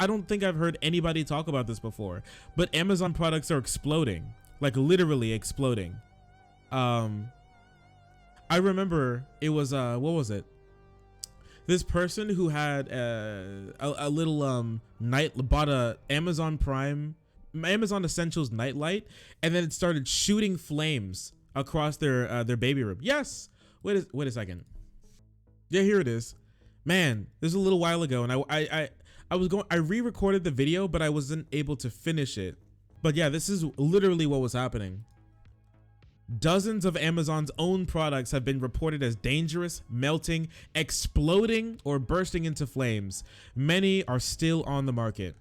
I don't think I've heard anybody talk about this before, but Amazon products are exploding, like literally exploding. I remember it was what was it? This person who had a little bought a Amazon Essentials nightlight, and then it started shooting flames across their baby room. Yes. Wait a second. Yeah, here it is. Man, this is a little while ago, and I re-recorded the video, but I wasn't able to finish it. But yeah, this is literally what was happening. Dozens of Amazon's own products have been reported as dangerous, melting, exploding, or bursting into flames. Many are still on the market.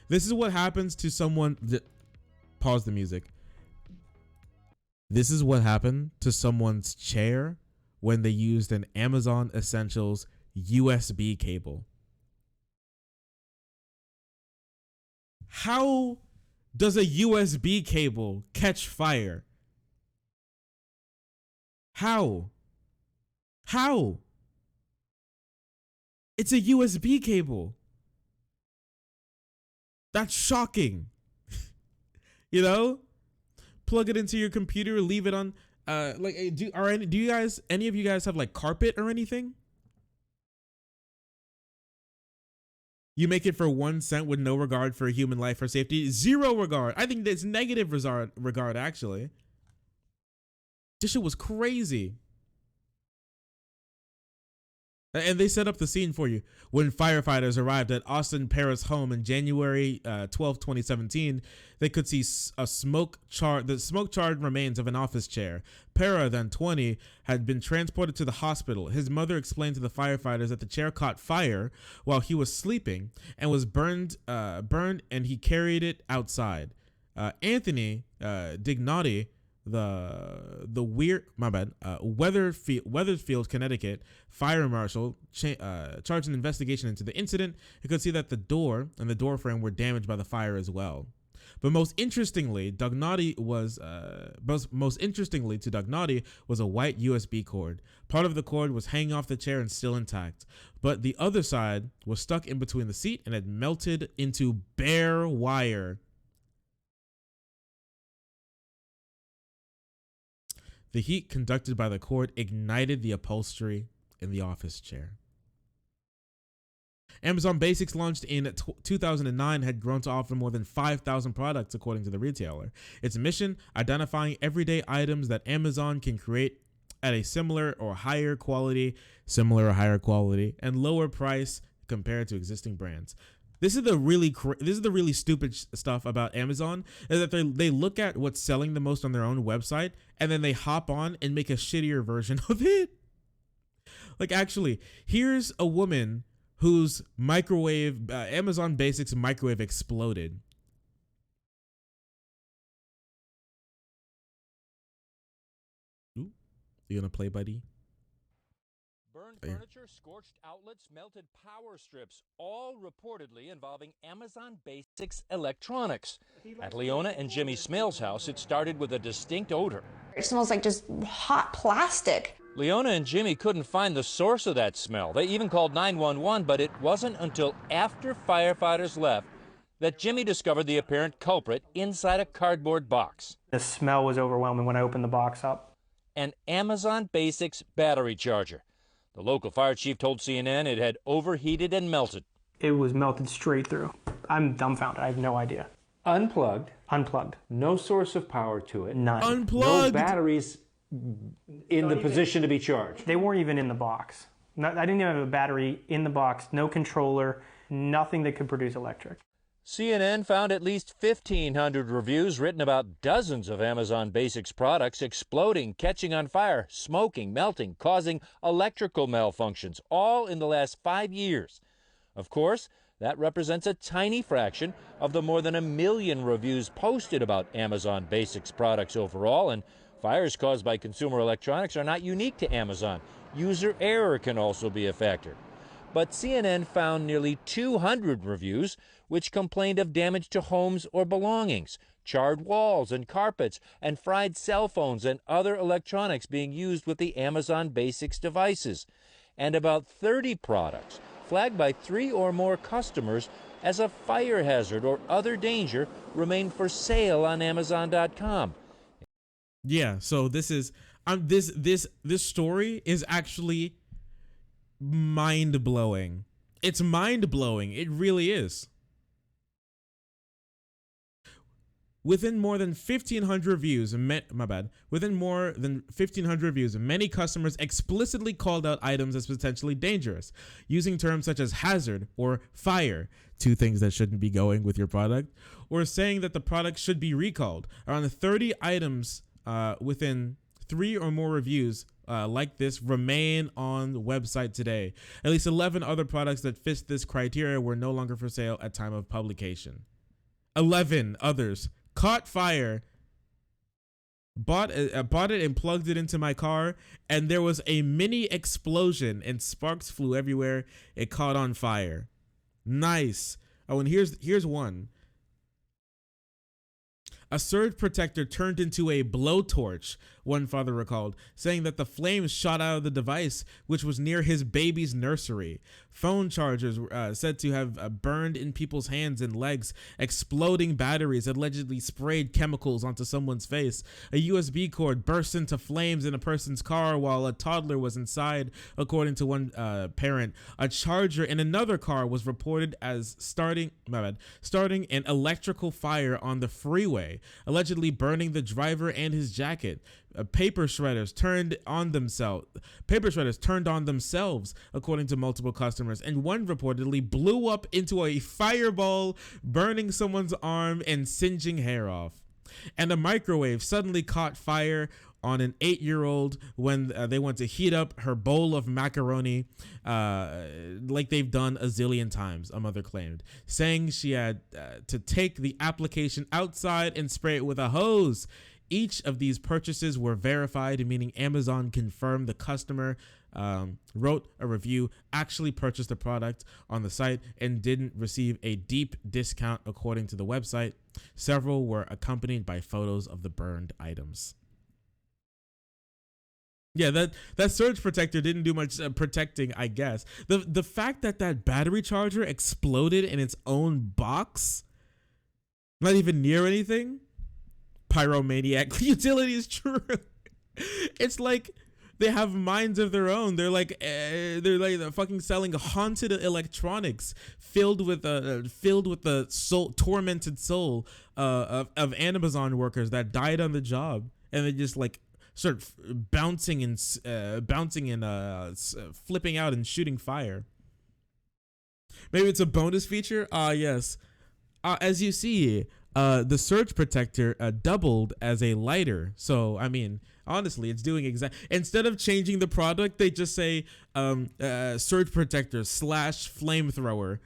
This is what happens to someone. Pause the music. This is what happened to someone's chair when they used an Amazon Essentials USB cable. How does a USB cable catch fire? How? It's a USB cable. That's shocking. You know? Plug it into your computer, leave it on do you guys, any of you guys have like carpet or anything? You make it for 1 cent with no regard for human life or safety. Zero regard. I think that's negative regard actually. This shit was crazy. And they set up the scene for you. When firefighters arrived at Austin Parra's home in January 12, 2017, they could see the smoke-charred remains of an office chair. Parra, then 20, had been transported to the hospital. His mother explained to the firefighters that the chair caught fire while he was sleeping and was burned, and he carried it outside. Anthony Dignotti, Weathersfield, Connecticut fire marshal charged an investigation into the incident. You could see that the door and the door frame were damaged by the fire as well. But most interestingly to Dignotti was a white USB cord. Part of the cord was hanging off the chair and still intact, but the other side was stuck in between the seat and had melted into bare wire. The heat conducted by the cord ignited the upholstery in the office chair. Amazon Basics, launched in 2009, had grown to offer more than 5,000 products, according to the retailer. Its mission, identifying everyday items that Amazon can create at a similar or higher quality, and lower price compared to existing brands. This is the really stupid stuff about Amazon, is that they look at what's selling the most on their own website and then they hop on and make a shittier version of it. Like, actually, here's a woman whose Amazon Basics microwave exploded. Ooh, you gonna play, buddy? Burned furniture, scorched outlets, melted power strips, all reportedly involving Amazon Basics electronics. At Leona and Jimmy Smale's house, it started with a distinct odor. It smells like just hot plastic. Leona and Jimmy couldn't find the source of that smell. They even called 911, but it wasn't until after firefighters left that Jimmy discovered the apparent culprit inside a cardboard box. The smell was overwhelming when I opened the box up. An Amazon Basics battery charger. The local fire chief told CNN it had overheated and melted. It was melted straight through. I'm dumbfounded. I have no idea. Unplugged. Unplugged. No source of power to it. None. Unplugged. No batteries in the position to be charged. They weren't even in the box. I didn't even have a battery in the box, no controller, nothing that could produce electric. CNN found at least 1,500 reviews written about dozens of Amazon Basics products exploding, catching on fire, smoking, melting, causing electrical malfunctions, all in the last 5 years. Of course, that represents a tiny fraction of the more than 1 million reviews posted about Amazon Basics products overall, and fires caused by consumer electronics are not unique to Amazon. User error can also be a factor. But CNN found nearly 200 reviews which complained of damage to homes or belongings, charred walls and carpets, and fried cell phones and other electronics being used with the Amazon Basics devices. And about 30 products flagged by 3 or more customers as a fire hazard or other danger remain for sale on Amazon.com. Yeah, so this is this story is actually mind-blowing. It's mind-blowing. It really is. Within more than 1,500 reviews, within more than 1,500 reviews, many customers explicitly called out items as potentially dangerous, using terms such as hazard or fire, two things that shouldn't be going with your product, or saying that the product should be recalled. Around 30 items within 3 or more reviews like this remain on the website today. At least 11 other products that fit this criteria were no longer for sale at time of publication. 11 others caught fire, bought it and plugged it into my car, and there was a mini explosion and sparks flew everywhere. It caught on fire. Nice. Oh, and here's one. A surge protector turned into a blowtorch, one father recalled, saying that the flames shot out of the device, which was near his baby's nursery. Phone chargers said to have burned in people's hands and legs. Exploding batteries allegedly sprayed chemicals onto someone's face. A USB cord burst into flames in a person's car while a toddler was inside, according to one parent. A charger in another car was reported as starting an electrical fire on the freeway, allegedly burning the driver and his jacket. Paper shredders turned on themselves, according to multiple customers, and one reportedly blew up into a fireball, burning someone's arm and singeing hair off. And a microwave suddenly caught fire on an 8-year-old when they went to heat up her bowl of macaroni, like they've done a zillion times, a mother claimed, saying she had to take the application outside and spray it with a hose. Each of these purchases were verified, meaning Amazon confirmed the customer wrote a review, actually purchased the product on the site, and didn't receive a deep discount, according to the website. Several were accompanied by photos of the burned items. Yeah, that surge protector didn't do much protecting, I guess. The fact that battery charger exploded in its own box, not even near anything. Pyromaniac utility is true. It's like they have minds of their own. They're like fucking selling haunted electronics filled with the tormented soul of Amazon workers that died on the job, and they just like start bouncing and flipping out and shooting fire. Maybe it's a bonus feature. Yes. As you see, the surge protector doubled as a lighter. So, I mean, honestly, it's doing instead of changing the product, they just say surge protector / flamethrower.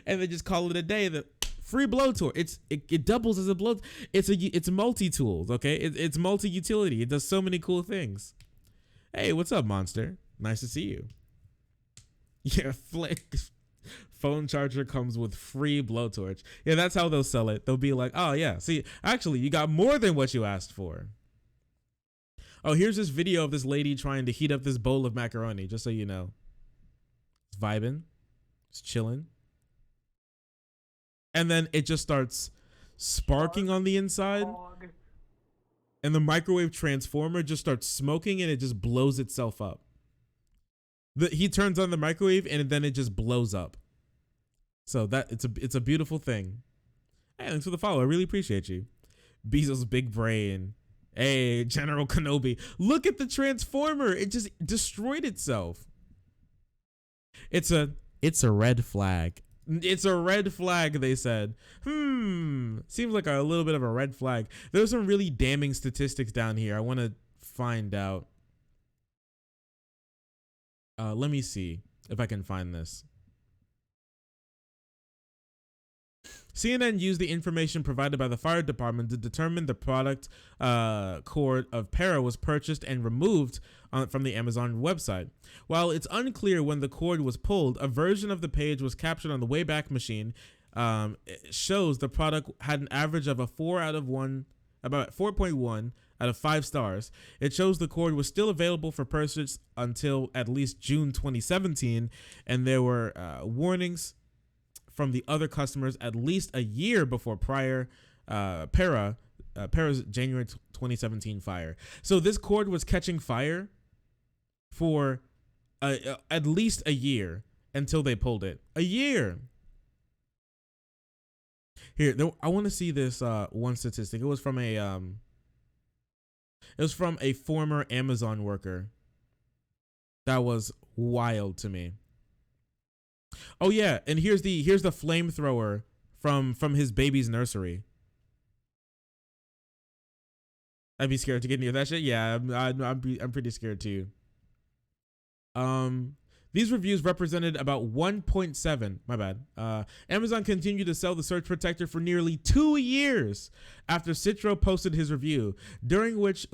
And they just call it a day. The free blowtorch. It doubles as a blow. It's multi-tools, okay? It's multi-utility. It does so many cool things. Hey, what's up, Monster? Nice to see you. Yeah, phone charger comes with free blowtorch. Yeah, that's how they'll sell it. They'll be like, oh yeah, see, actually you got more than what you asked for. Oh, here's this video of this lady trying to heat up this bowl of macaroni, just so you know. It's vibing. It's chilling. And then it just starts sparking on the inside. And the microwave transformer just starts smoking and it just blows itself up. He turns on the microwave and then it just blows up. So that it's a beautiful thing. Hey, thanks for the follow. I really appreciate you. Bezos' big brain. Hey, General Kenobi. Look at the transformer. It just destroyed itself. It's a red flag. It's a red flag, they said. Seems like a little bit of a red flag. There's some really damning statistics down here. I want to find out. Let me see if I can find this. CNN used the information provided by the fire department to determine the product cord of Para was purchased and removed from the Amazon website. While it's unclear when the cord was pulled, a version of the page was captured on the Wayback Machine. It shows the product had an average of about 4.1 out of 5 stars. It shows the cord was still available for purchase until at least June 2017, and there were warnings from the other customers at least a year before Para's January 2017 fire. So this cord was catching fire for at least a year until they pulled it. A year. Here, I want to see this one statistic. It was from a former Amazon worker. That was wild to me. Oh yeah, and here's the flamethrower from his baby's nursery. I'd be scared to get near that shit. Yeah, I'm pretty scared too. These reviews represented about 1.7. My bad. Amazon continued to sell the surge protector for nearly 2 years after Citro posted his review, during which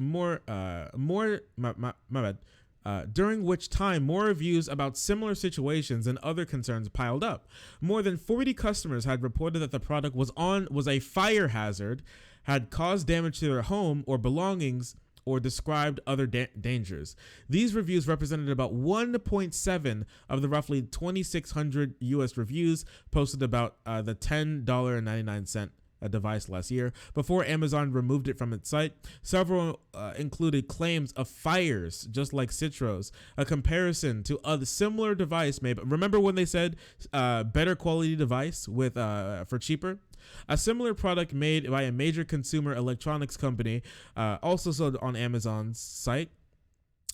during which time more reviews about similar situations and other concerns piled up. More than 40 customers had reported that the product was a fire hazard, had caused damage to their home or belongings, or described other dangers. These reviews represented about 1.7 of the roughly 2,600 US reviews posted about the $10.99 device last year before Amazon removed it from its site. Several included claims of fires, just like Citro's, a comparison to other similar device made. Remember when they said better quality device with for cheaper? A similar product made by a major consumer electronics company, also sold on Amazon's site,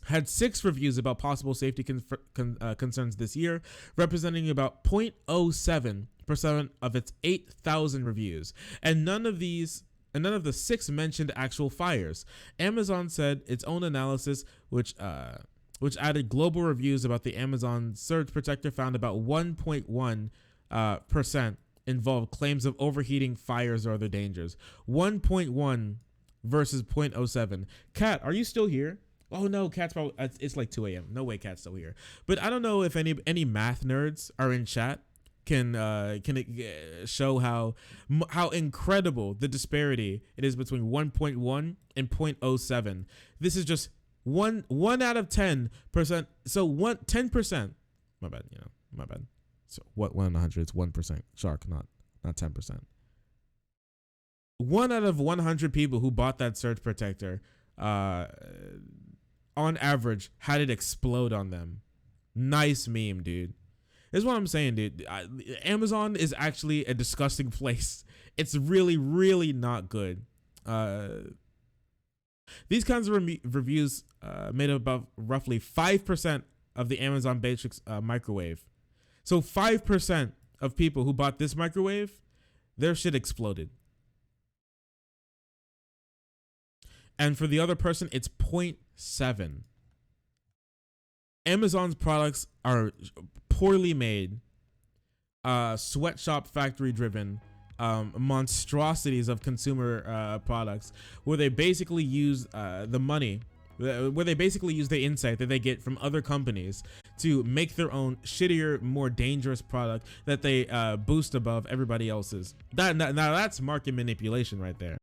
had 6 reviews about possible safety concerns this year, representing about 0.07% of its 8,000 reviews. And none of the 6 mentioned actual fires. Amazon said its own analysis, which added global reviews about the Amazon Surge Protector, found about 1.1% involved claims of overheating, fires, or other dangers. 1.1 versus 0.07. Kat, are you still here? Oh no, Kat's probably, it's like 2 a.m. No way Kat's still here. But I don't know if any math nerds are in chat can show how incredible the disparity it is between 1.1 and 0.07. This is just one out of 10%. So 10%. My bad, my bad. So what 1 in 100 is 1%. Shark, not 10%. 1 out of 100 people who bought that surge protector, on average, had it explode on them. Nice meme, dude. This is what I'm saying, dude. Amazon is actually a disgusting place. It's really, really not good. These kinds of reviews made up about roughly 5% of the Amazon Basics microwave. So 5% of people who bought this microwave, their shit exploded. And for the other person, it's 0.7. Amazon's products are poorly made, sweatshop factory driven, monstrosities of consumer products, where they basically use the money, where they basically use the insight that they get from other companies to make their own shittier, more dangerous product that they boost above everybody else's. Now that's market manipulation right there.